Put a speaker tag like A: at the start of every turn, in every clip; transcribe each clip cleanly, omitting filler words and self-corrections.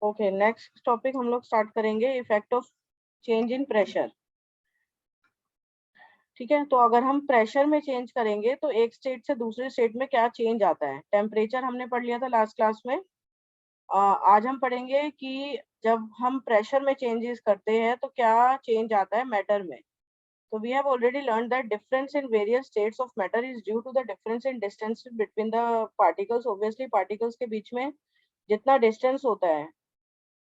A: Okay, next topic हम लोग start करेंगे, effect of change in pressure. ठीक है, तो अगर हम प्रेशर में चेंज करेंगे तो एक स्टेट से दूसरे स्टेट में क्या चेंज आता है। टेम्परेचर हमने पढ़ लिया था लास्ट क्लास में। आज हम पढ़ेंगे कि जब हम प्रेशर में चेंजेस करते हैं तो क्या चेंज आता है मैटर में। तो we have already learn that difference in various states of matter is due to the difference in distance between the particles. Obviously particles के बीच में जितना डिस्टेंस होता है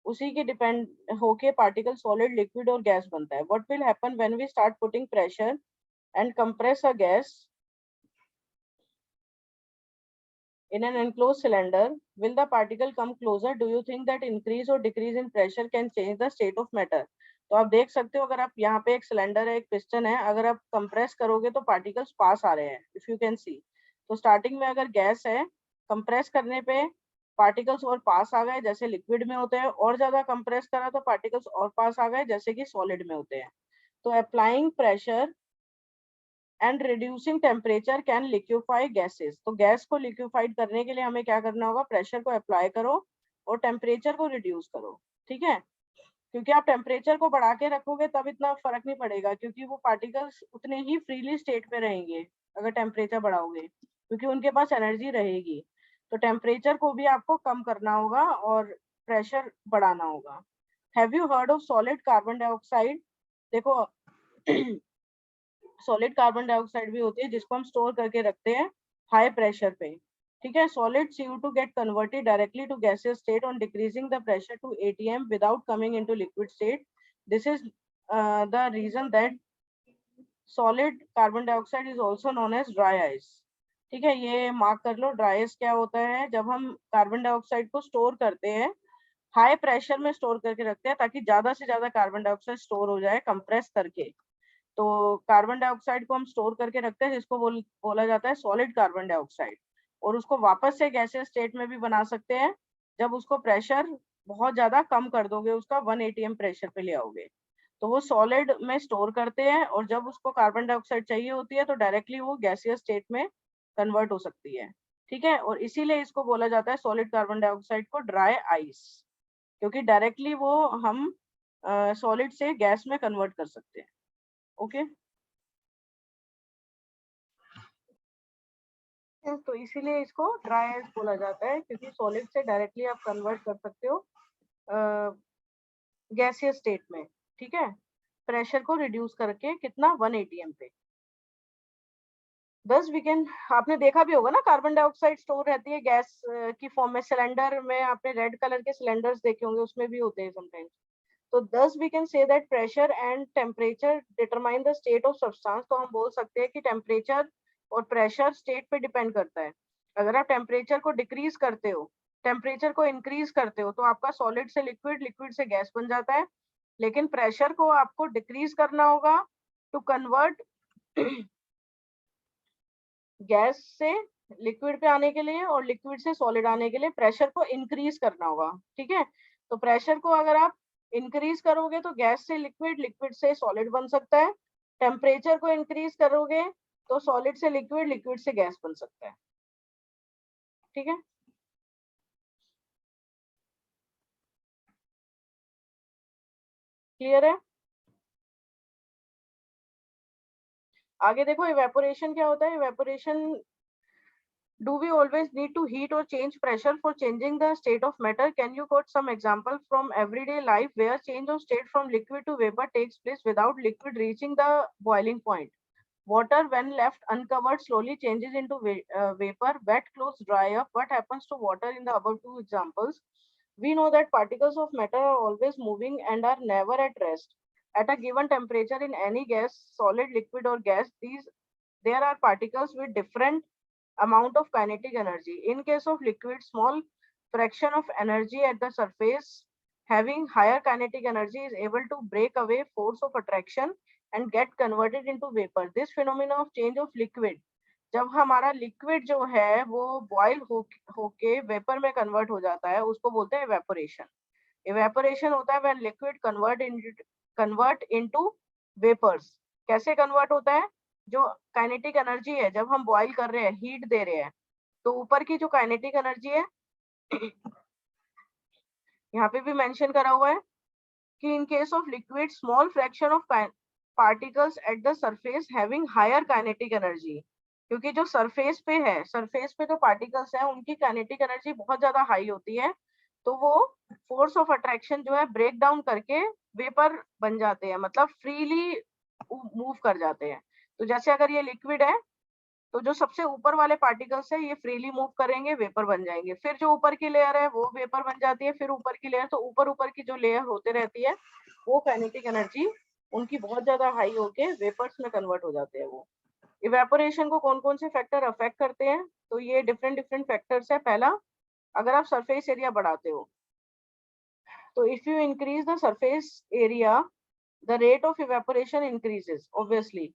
A: उसी के डिपेंड होके पार्टिकल सॉलिड, लिक्विड और गैस बनता है। What will happen when we start putting pressure and compress a gas in an enclosed cylinder? Will the particle come closer? Do you think that increase or decrease in pressure can change the state of matter? तो आप देख सकते हो, अगर आप यहाँ पे एक सिलेंडर है, एक पिस्टन है, अगर आप कंप्रेस करोगे तो पार्टिकल्स पास आ रहे हैं, इफ यू कैन सी। तो स्टार्टिंग में अगर गैस है, कंप्रेस करने पे पार्टिकल्स और पास आ गए जैसे लिक्विड में होते हैं, और ज्यादा कंप्रेस करा तो पार्टिकल्स और पास आ गए जैसे कि सॉलिड में होते हैं। तो applying pressure and reducing temperature can liquefy gases. तो गैस को लिक्विफाइड करने के लिए हमें क्या करना होगा, प्रेशर को अप्लाई करो और टेम्परेचर को रिड्यूस करो। ठीक है, क्योंकि आप टेम्परेचर को बढ़ा के रखोगे तब इतना फर्क नहीं पड़ेगा, क्योंकि वो पार्टिकल्स उतने ही फ्रीली स्टेट में रहेंगे अगर टेम्परेचर बढ़ाओगे, क्योंकि उनके पास एनर्जी रहेगी। तो टेम्परेचर को भी आपको कम करना होगा और प्रेशर बढ़ाना होगा। Have you heard of solid carbon dioxide? देखो सॉलिड कार्बन डाइऑक्साइड भी होती है जिसको हम स्टोर करके रखते हैं हाई प्रेशर पे। ठीक है, solid CO2 get converted directly to gaseous state on decreasing the pressure to ATM without coming into liquid state. This is the reason that solid carbon dioxide is also known as dry ice. ठीक है, ये mark कर लो, dry ice क्या होता है, जब हम carbon dioxide को स्टोर करते हैं हाई प्रेशर में स्टोर करके रखते हैं ताकि ज्यादा से ज्यादा कार्बन डाइऑक्साइड स्टोर हो जाए कंप्रेस करके। तो कार्बन डाइऑक्साइड को हम स्टोर करके रखते हैं जिसको बोला जाता है सॉलिड कार्बन डाइऑक्साइड, और उसको वापस से गैसियस स्टेट में भी बना सकते हैं जब उसको प्रेशर बहुत ज्यादा कम कर दोगे, उसका 1 ATM प्रेशर पे ले आओगे। तो वो सॉलिड में स्टोर करते हैं और जब उसको कार्बन डाइऑक्साइड चाहिए होती है तो डायरेक्टली वो गैसियस स्टेट में कन्वर्ट हो सकती है। ठीक है, और इसीलिए इसको बोला जाता है सॉलिड कार्बन डाइऑक्साइड को ड्राई आइस, क्योंकि डायरेक्टली वो हम सॉलिड से गैस में कन्वर्ट कर सकते हैं। ओके, तो इसीलिए इसको ड्राई आइस बोला जाता है, क्योंकि सॉलिड से डायरेक्टली आप कन्वर्ट कर सकते हो गैसियस स्टेट में। ठीक है, प्रेशर को रिड्यूस करके कितना, 1 ATM पे। 10 वीकेंड आपने देखा भी होगा ना, कार्बन डाइऑक्साइड स्टोर रहती है गैस की फॉर्म में। सिलेंडर में आपने रेड कलर के सिलेंडर्स देखे होंगे, उसमें भी होते हैं समटाइम्स। तो 10 we can say that pressure and temperature determine the state of substance. तो हम बोल सकते हैं कि टेम्परेचर और प्रेशर स्टेट पे डिपेंड करता है। अगर आप टेम्परेचर को डिक्रीज करते हो, टेम्परेचर को इंक्रीज करते हो, तो आपका सॉलिड से लिक्विड, लिक्विड से गैस बन जाता है। लेकिन प्रेशर को आपको डिक्रीज करना होगा टू कन्वर्ट गैस से लिक्विड पे आने के लिए और लिक्विड से सॉलिड आने के लिए प्रेशर को इंक्रीज करना होगा। ठीक है, तो प्रेशर को अगर आप इंक्रीज करोगे तो गैस से लिक्विड, लिक्विड से सॉलिड बन सकता है। टेम्परेचर को इंक्रीज करोगे तो सॉलिड से लिक्विड, लिक्विड से गैस बन सकता है। ठीक है, क्लियर है? आगे देखो, इवेपोरेशन क्या होता है। Evaporation, do we always need to heat or change pressure for changing the state of matter? Can you quote some example from everyday life where change of state from liquid to vapor takes place without liquid reaching the boiling point? Water, when left uncovered, slowly changes into vapor. Wet clothes dry up. What happens to water in the above two examples? We know that particles of matter are always moving and are never at rest. At a given temperature in any gas, solid, liquid, or gas, there are particles with different amount of kinetic energy. In case of liquid, small fraction of energy at the surface having higher kinetic energy is able to break away force of attraction and get converted into vapor. This phenomena of change of liquid, जब हमारा liquid जो है वो boil होके vapour में convert हो जाता है, उसको बोलते हैं इवेपोरेशन। इवेपोरेशन होता है when liquid convert into vapours. कैसे कन्वर्ट होता है? जो काइनेटिक एनर्जी है, जब हम बॉईल कर रहे हैं, हीट दे रहे हैं, तो ऊपर की जो काइनेटिक एनर्जी है यहाँ पे भी मेंशन करा हुआ है कि in case of liquid small fraction of particles at the surface having higher kinetic energy, क्योंकि जो सरफेस पे है, सरफेस पे जो पार्टिकल्स हैं उनकी काइनेटिक एनर्जी बहुत ज्यादा हाई होती है, तो वो फोर्स ऑफ अट्रैक्शन जो है ब्रेक डाउन करके वेपर बन जाते हैं, मतलब फ्रीली मूव कर जाते हैं। तो जैसे अगर ये लिक्विड है तो जो सबसे ऊपर वाले पार्टिकल्स है ये फ्रीली मूव करेंगे, वेपर बन जाएंगे, फिर जो ऊपर की लेयर है वो वेपर बन जाती है, फिर ऊपर की लेयर, तो ऊपर ऊपर की जो लेयर होते रहती है वो काइनेटिक एनर्जी उनकी बहुत ज्यादा हाई होके वेपर्स में कन्वर्ट हो जाते हैं वो। इवेपोरेशन को कौन कौन से फैक्टर अफेक्ट करते हैं, तो ये डिफरेंट डिफरेंट फैक्टर्स है। पहला, अगर आप सरफेस एरिया बढ़ाते हो, तो if you increase the surface area the rate of evaporation increases obviously.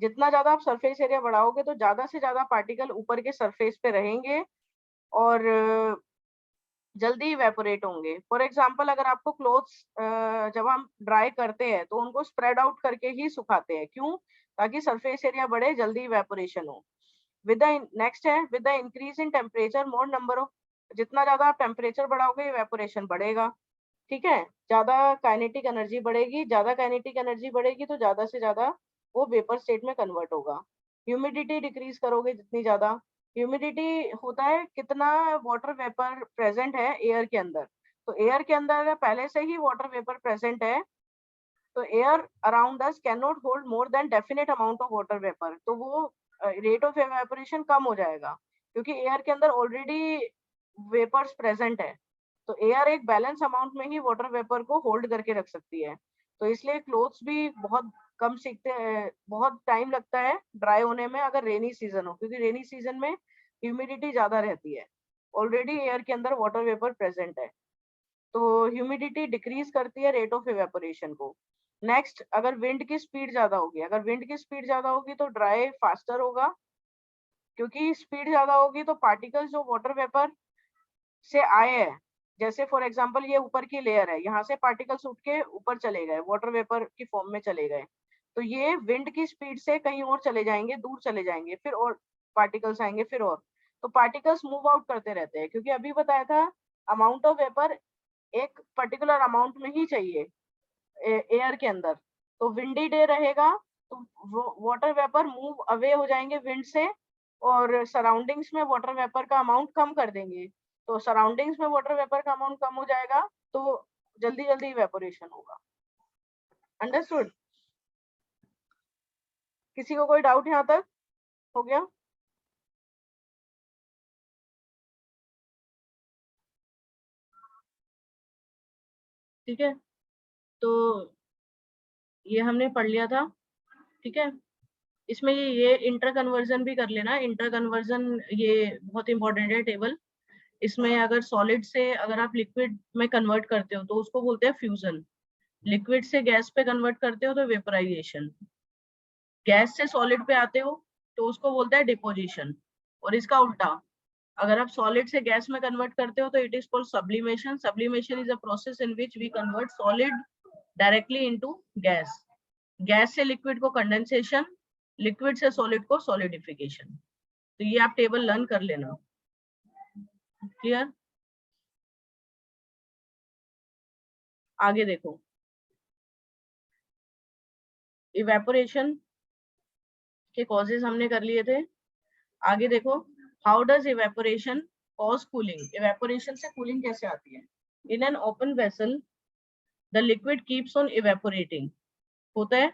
A: जितना ज्यादा आप सरफेस एरिया बढ़ाओगे तो ज्यादा से ज्यादा पार्टिकल ऊपर के सरफेस पे रहेंगे और जल्दी इवेपोरेट होंगे। फॉर एग्जाम्पल, अगर आपको क्लोथ्स जब हम ड्राई करते हैं तो उनको स्प्रेड आउट करके ही सुखाते हैं, क्यों? ताकि सरफेस एरिया बढ़े, जल्दी इवेपोरेशन हो। विद द नेक्स्ट है with the increase in temperature more number of, जितना ज्यादा आप टेम्परेचर बढ़ाओगे इवेपोरेशन बढ़ेगा, ठीक है, ज्यादा काइनेटिक एनर्जी बढ़ेगी, ज्यादा काइनेटिक एनर्जी बढ़ेगी तो ज्यादा से ज्यादा वो वेपर स्टेट में कन्वर्ट होगा। ह्यूमिडिटी डिक्रीज करोगे जितनी ज्यादा, ह्यूमिडिटी होता है कितना वाटर वेपर प्रेजेंट है एयर के अंदर, तो एयर के अंदर अगर पहले से ही वाटर वेपर प्रेजेंट है तो air around us can not hold more than definite amount of water vapour, तो वो रेट ऑफ एवेपोरेशन कम हो जाएगा, क्योंकि एयर के अंदर ऑलरेडी वेपर्स प्रेजेंट है, तो एयर एक बैलेंस अमाउंट में ही वाटर वेपर को होल्ड करके रख सकती है। तो इसलिए क्लोथ्स भी बहुत कम सीखते हैं, बहुत टाइम लगता है ड्राई होने में अगर रेनी सीजन हो, क्योंकि रेनी सीजन में ह्यूमिडिटी ज्यादा रहती है, ऑलरेडी एयर के अंदर वाटर वेपर प्रेजेंट है, तो ह्यूमिडिटी डिक्रीज करती है रेट ऑफ इवेपोरेशन को। नेक्स्ट, अगर विंड की स्पीड ज्यादा होगी, अगर विंड की स्पीड ज्यादा होगी तो ड्राई फास्टर होगा, क्योंकि स्पीड ज्यादा होगी तो पार्टिकल्स जो वाटर वेपर से आए हैं, जैसे फॉर एग्जांपल ये ऊपर की लेयर है, यहाँ से पार्टिकल्स उठ के ऊपर चले गए, वाटर वेपर की फॉर्म में चले गए, तो ये विंड की स्पीड से कहीं और चले जाएंगे, दूर चले जाएंगे, फिर और पार्टिकल्स आएंगे, फिर और, तो पार्टिकल्स मूव आउट करते रहते हैं, क्योंकि अभी बताया था अमाउंट ऑफ वेपर एक पर्टिकुलर अमाउंट में ही चाहिए एयर के अंदर, तो विंडी डे रहेगा तो वाटर वेपर मूव अवे हो जाएंगे विंड से, और सराउंडिंग्स में वाटर वेपर का अमाउंट कम कर देंगे, तो सराउंडिंग्स में वाटर वेपर का अमाउंट कम हो जाएगा तो जल्दी जल्दी इवेपोरेशन होगा। अंडरस्टूड? किसी को कोई डाउट यहाँ तक? हो गया? ठीक है, तो ये हमने पढ़ लिया था, ठीक है। इसमें ये इंटर कन्वर्जन भी कर लेना, इंटर कन्वर्जन ये बहुत इंपॉर्टेंट है टेबल। इसमें अगर सॉलिड से अगर आप लिक्विड में कन्वर्ट करते हो तो उसको बोलते हैं फ्यूजन, लिक्विड से गैस पे कन्वर्ट करते हो तो वेपराइजेशन, गैस से सॉलिड पे आते हो तो उसको बोलते हैं डिपोजिशन, और इसका उल्टा, अगर आप सॉलिड से गैस में कन्वर्ट करते हो तो it is called sublimation, sublimation is a process in which we convert solid directly into gas, gas से लिक्विड को कंडेंसेशन, लिक्विड से सॉलिड को सॉलिडिफिकेशन। तो ये आप टेबल लर्न कर लेना, क्लियर? आगे देखो, इवेपोरेशन के कॉजेज हमने कर लिए थे। आगे देखो, how does evaporation cause cooling, evaporation से कूलिंग कैसे आती है? In an open vessel the liquid keeps on evaporating, होता है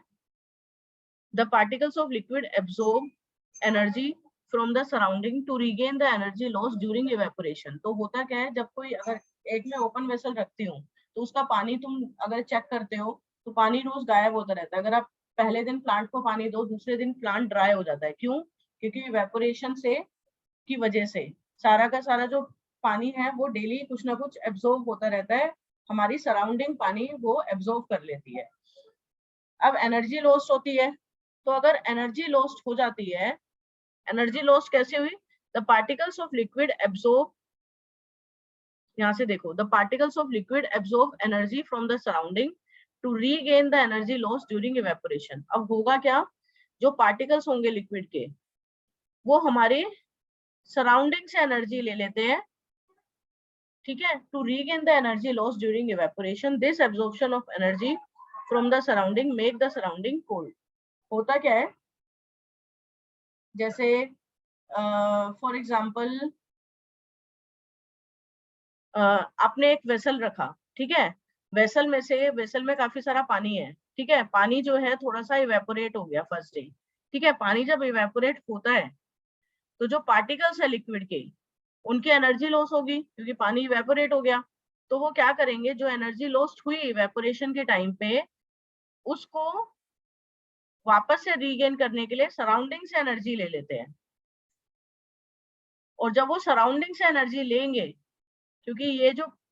A: the particles of liquid absorb energy from the surrounding to regain the energy loss during evaporation. तो होता क्या है, जब कोई अगर एक में ओपन वेसल रखती हूँ तो उसका पानी तुम अगर चेक करते हो तो पानी रोज गायब होता रहता है, अगर आप पहले दिन प्लांट को पानी दो दूसरे दिन प्लांट ड्राई हो जाता है, क्यों? क्योंकि इवेपोरेशन से की वजह से सारा का सारा जो पानी है वो डेली कुछ ना कुछ एब्जॉर्ब होता रहता है, हमारी सराउंडिंग पानी वो एब्जॉर्ब कर लेती है। अब एनर्जी लॉस्ट होती है, तो अगर एनर्जी लॉस्ट हो जाती है, एनर्जी लॉस्ट कैसे हुई? The particles of liquid absorb, यहाँ से देखो, the particles of liquid absorb energy from the surrounding to regain the energy loss during evaporation. अब होगा क्या, जो पार्टिकल्स होंगे लिक्विड के वो हमारे सराउंडिंग से एनर्जी ले लेते हैं ठीक है, to regain the energy loss during evaporation, this absorption of energy from the surrounding make the surrounding cold. होता क्या है, जैसे फॉर एग्जाम्पल आपने एक वेसल रखा, ठीक है, वेसल में काफी सारा पानी है, ठीक है, पानी जो है थोड़ा सा इवेपोरेट हो गया फर्स्ट डे, ठीक है, पानी जब इवेपोरेट होता है तो जो पार्टिकल्स है लिक्विड के, उनकी एनर्जी लॉस होगी क्योंकि पानी इवेपोरेट हो गया। तो वो क्या करेंगे, जो एनर्जी लॉस्ट हुई इवेपोरेशन के टाइम पे, उसको वापस से रीगेन करने के लिए सराउंडिंग से एनर्जी ले लेते हैं। और जब वो सराउंडिंग से एनर्जी लेंगे, क्योंकि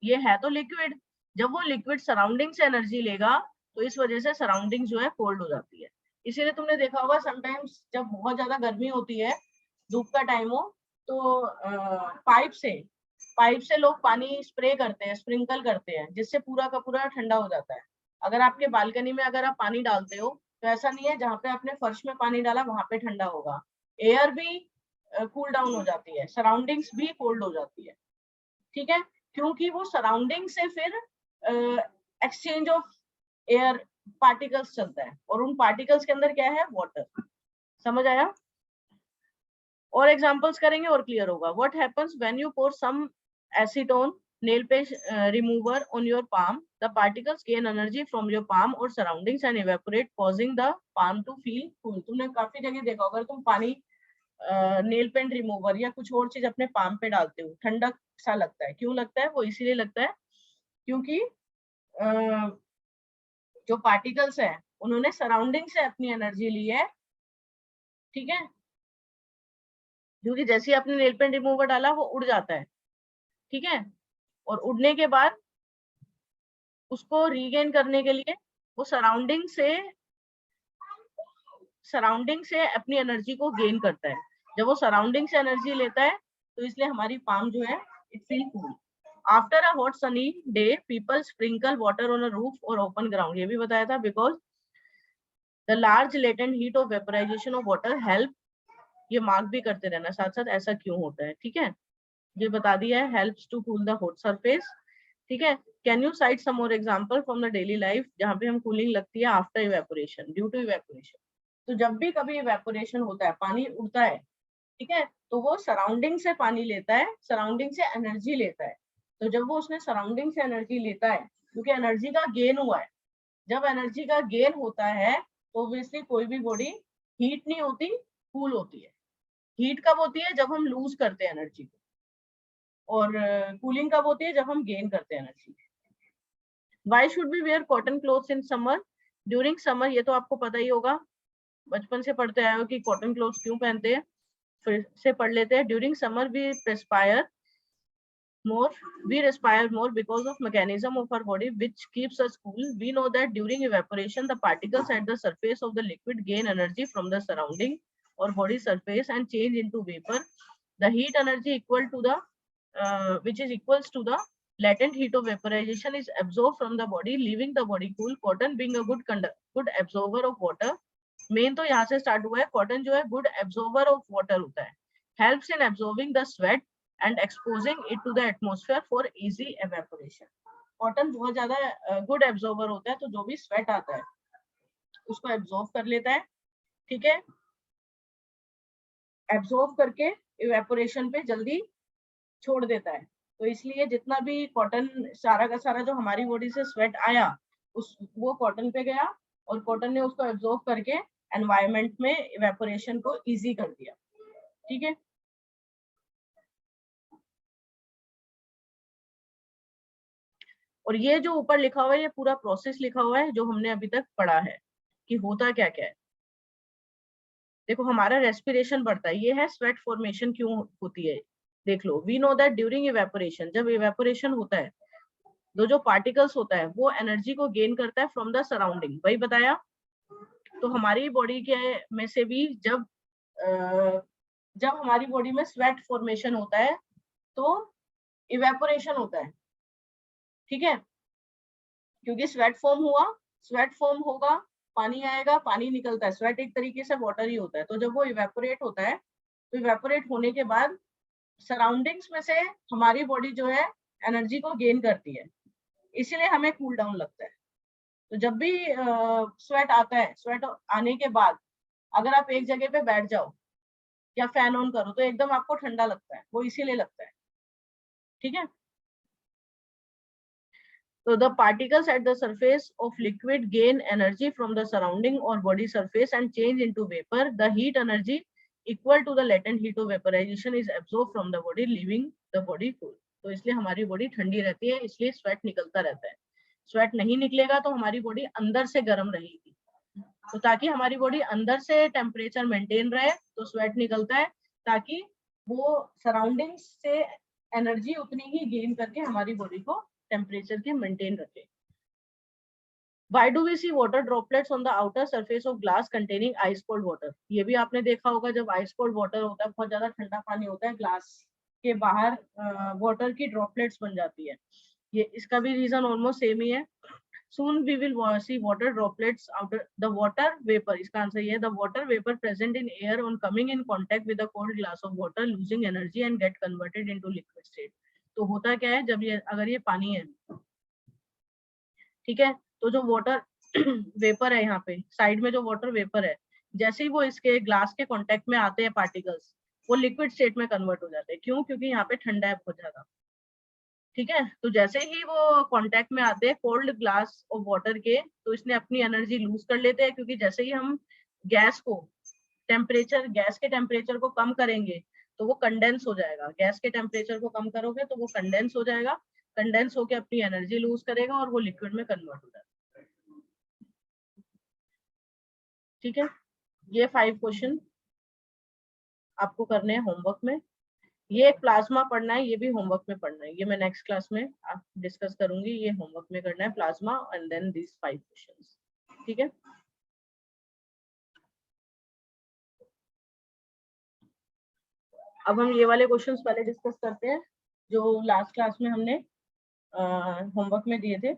A: ये है तो लिक्विड, जब वो लिक्विड सराउंडिंग से एनर्जी लेगा तो इस वजह से सराउंडिंग जो है कोल्ड हो जाती है। इसीलिए तुमने देखा होगा समटाइम्स जब बहुत ज्यादा गर्मी होती है, धूप का टाइम हो, तो पाइप से लोग पानी स्प्रे करते हैं, स्प्रिंकल करते हैं, जिससे पूरा का पूरा ठंडा हो जाता है। अगर आपके बालकनी में अगर आप पानी डालते हो तो ऐसा नहीं है जहाँ पे आपने फर्श में पानी डाला वहां पे ठंडा होगा, एयर भी कूल डाउन हो जाती है, सराउंडिंग्स भी कोल्ड हो जाती है, ठीक है, क्योंकि वो सराउंडिंग से फिर एक्सचेंज ऑफ एयर पार्टिकल्स चलता है, और उन पार्टिकल्स के अंदर क्या है, वाटर। समझ आया? और एग्जांपल्स करेंगे और क्लियर होगा। What happens when you pour some acetone nail page remover on your palm, the particles gain energy from your palm or surroundings and evaporate, causing the palm to feel cool। तुमने काफी जगह देखा होगा, तुम पानी nail paint remover या कुछ और चीज अपने पाम पे डालते हो, ठंडक सा लगता है। क्यों लगता है? वो इसीलिए लगता है क्योंकि जो पार्टिकल्स है उन्होंने सराउंडिंग से अपनी एनर्जी ली है, ठीक है, क्योंकि जैसे ही आपने नेल पेंट रिमूवर डाला वो उड़ जाता है, ठीक है, और उड़ने के बाद उसको रीगेन करने के लिए वो सराउंडिंग से अपनी एनर्जी को गेन करता है। जब वो सराउंडिंग से एनर्जी लेता है तो इसलिए हमारी पाम जो है it feel cool. After a hot sunny day people sprinkle water on a roof और ओपन ग्राउंड, ये भी बताया था, because the large latent heat of vaporisation of water help, ये मार्क भी करते रहना साथ साथ ऐसा क्यों होता है, ठीक है, ये बता दिया है, helps to cool the hot surface, ठीक है। Can you cite some more example from the daily life जहाँ पे हम कूलिंग लगती है after evaporation, due to evaporation. तो जब भी कभी इवेपोरेशन होता है, पानी उड़ता है, ठीक है, तो वो सराउंडिंग से पानी लेता है, सराउंडिंग से एनर्जी लेता है। तो जब वो उसने सराउंडिंग से एनर्जी लेता है, क्योंकि एनर्जी का गेन हुआ है, जब एनर्जी का गेन होता है तो ऑब्वियसली कोई भी बॉडी हीट नहीं होती, कूल होती है। हीट कब होती है? जब हम लूज करते हैं एनर्जी को, और कूलिंग कब होती है? जब हम गेन करते हैं energy. Why should be where cotton clothes in summer? During summer, ये तो आपको पता ही होगा, बचपन से पढ़ते आए हो कि कॉटन क्लोथ्स क्यों पहनते हैं, फिर से पढ़ लेते हैं। During summer we respire more because of mechanism of our body which keeps us cool. We know that during evaporation the particles at the surface of the liquid gain energy from the surrounding or body surface and change into vapor. The heat energy equal to the which is equals to the latent heat of vaporization is absorbed from the body, leaving the body cool. Cotton being a good absorber of water, main तो यहाँ से start हुआ है, cotton जो है good absorber of water होता है, helps in absorbing the sweat and exposing it to the atmosphere for easy evaporation. Cotton बहुत ज्यादा गुड एब्जॉर्बर होता है, तो जो भी स्वेट आता है उसको एब्जॉर्ब कर लेता है, ठीक है, एब्जॉर्ब करके इवेपोरेशन पे जल्दी छोड़ देता है। तो इसलिए जितना भी कॉटन, सारा का सारा जो हमारी बॉडी से स्वेट आया वो कॉटन पे गया, और कॉटन ने उसको एब्जॉर्ब करके एनवायरनमेंट में इवेपोरेशन को इजी कर दिया, ठीक है। और ये जो ऊपर लिखा हुआ है ये पूरा प्रोसेस लिखा हुआ है जो हमने अभी तक पढ़ा है कि होता क्या क्या है। देखो हमारा रेस्पिरेशन बढ़ता है, ये है स्वेट फॉर्मेशन क्यों होती है, देख लो। We know that during evaporation, जब इवेपोरेशन होता है जो पार्टिकल्स होता है वो एनर्जी को गेन करता है फ्रॉम द सराउंडिंग, वही बताया। तो हमारी बॉडी के में से भी जब हमारी बॉडी में स्वेट फॉर्मेशन होता है तो इवेपोरेशन होता है, ठीक है, क्योंकि स्वेट फॉर्म होगा, पानी आएगा, पानी निकलता है, स्वेट एक तरीके से वाटर ही होता है। तो जब वो इवेपोरेट होता है तो इवेपोरेट होने के बाद सराउंडिंग्स में से हमारी बॉडी जो है एनर्जी को गेन करती है, इसीलिए हमें कूल डाउन लगता है। तो जब भी स्वेट आता है, स्वेट आने के बाद अगर आप एक जगह पे बैठ जाओ या फैन ऑन करो तो एकदम आपको ठंडा लगता है, वो इसीलिए लगता है। ठीक है, so the particles at the surface of liquid gain energy from the surrounding or body surface and change into vapor. The heat energy equal to the latent heat of vaporization is absorbed from the body, leaving the body cool. तो इसलिए हमारी body ठंडी रहती है, इसलिए sweat निकलता रहता है। स्वेट नहीं निकलेगा तो हमारी बॉडी अंदर से गर्म रहेगी। तो ताकि हमारी बॉडी अंदर से टेम्परेचर मेंटेन रहे तो स्वेट निकलता है, ताकि वो सराउंडिंग्स से एनर्जी उतनी ही गेन करके हमारी बॉडी को टेम्परेचर के मेंटेन रखे। Why do we see water droplets on the outer surface of glass containing ice cold water? ये भी आपने देखा होगा, जब ice cold water होता है, बहुत ज्यादा ठंडा पानी होता है, ग्लास के बाहर वाटर की ड्रॉपलेट्स बन जाती है। ये इसका भी रीजन ऑलमोस्ट सेम ही है। Soon we will see water droplets outer the water vapor. इसका आंसर ये है, the water vapor present in air on coming in contact with a cold glass of water losing energy and get converted into liquid state. तो होता क्या है, जब ये अगर ये पानी है, ठीक है, तो जो वाटर वेपर है यहाँ पे साइड में, जो वाटर वेपर है, जैसे ही वो इसके ग्लास के कांटेक्ट में आते हैं पार्टिकल्स, वो लिक्विड स्टेट में कन्वर्ट हो जाते हैं। क्यों? क्योंकि यहाँ पे ठंडा है बहुत ज्यादा। ठीक है, तो जैसे ही वो कांटेक्ट में आते हैं कोल्ड ग्लास ऑफ वाटर के, तो इसने अपनी एनर्जी लूज कर लेते हैं, क्योंकि जैसे ही हम गैस के टेम्परेचर को कम करेंगे तो वो कंडेंस हो जाएगा। गैस के टेम्परेचर को कम करोगे तो वो कंडेंस हो जाएगा, कंडेंस होकर अपनी एनर्जी लूज करेगा और वो लिक्विड में कन्वर्ट हो जाएगा। ठीक है, ये 5 क्वेश्चन आपको करने हैं होमवर्क में। ये एक प्लाज्मा पढ़ना है, ये भी होमवर्क में पढ़ना है, ये मैं नेक्स्ट क्लास में आप डिस्कस करूंगी। ये होमवर्क में करना है plasma and then this 5 questions. ठीक है, अब हम ये वाले क्वेश्चंस पहले डिस्कस करते हैं जो लास्ट क्लास में हमने होमवर्क में दिए थे।